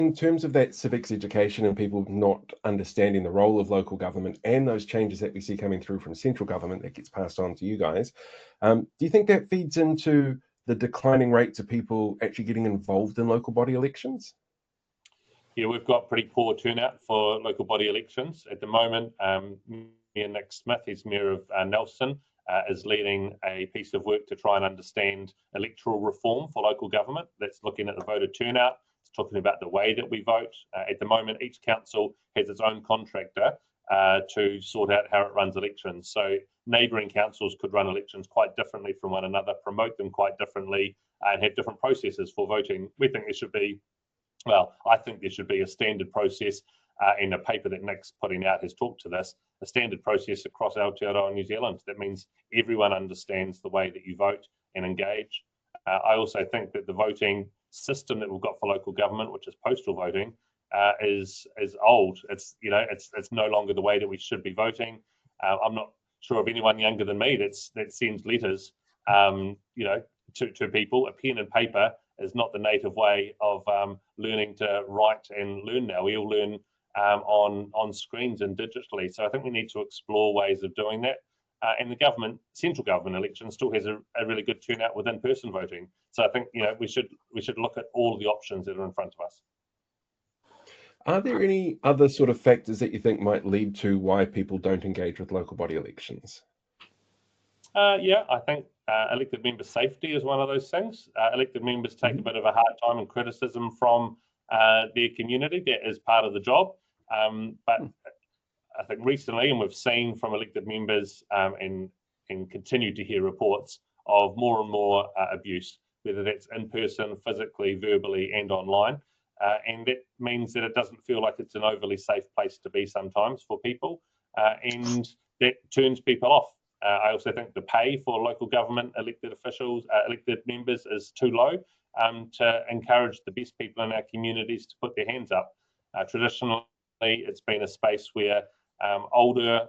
in terms of that civics education and people not understanding the role of local government and those changes that we see coming through from central government that gets passed on to you guys, do you think that feeds into the declining rates of people actually getting involved in local body elections? Yeah, we've got pretty poor turnout for local body elections at the moment. Mayor Nick Smith, he's Mayor of Nelson, is leading a piece of work to try and understand electoral reform for local government. That's looking at the voter turnout. It's talking about the way that we vote. At the moment, each council has its own contractor to sort out how it runs elections. So neighbouring councils could run elections quite differently from one another, promote them quite differently, and have different processes for voting. We think there should be, well, I think there should be a standard process, in a paper that Nick's putting out has talked to this, a standard process across Aotearoa New Zealand. That means everyone understands the way that you vote and engage. I also think that the voting system that we've got for local government, which is postal voting, is old. It's no longer the way that we should be voting. I'm not sure of anyone younger than me that sends letters, to people. A pen and paper is not the native way of learning to write and learn now. We all learn on screens and digitally. So I think we need to explore ways of doing that. And the central government election still has a really good turnout with in-person voting. So I think we should look at all of the options that are in front of us. Are there any other sort of factors that you think might lead to why people don't engage with local body elections? Yeah, I think elected member safety is one of those things. Elected members take a bit of a hard time and criticism from their community. That is part of the job. But I think recently, and we've seen from elected members and continue to hear reports of more and more abuse, whether that's in person, physically, verbally, and online. And that means that it doesn't feel like it's an overly safe place to be sometimes for people, and that turns people off. I also think the pay for local government elected officials, elected members is too low to encourage the best people in our communities to put their hands up. Traditionally, it's been a space where older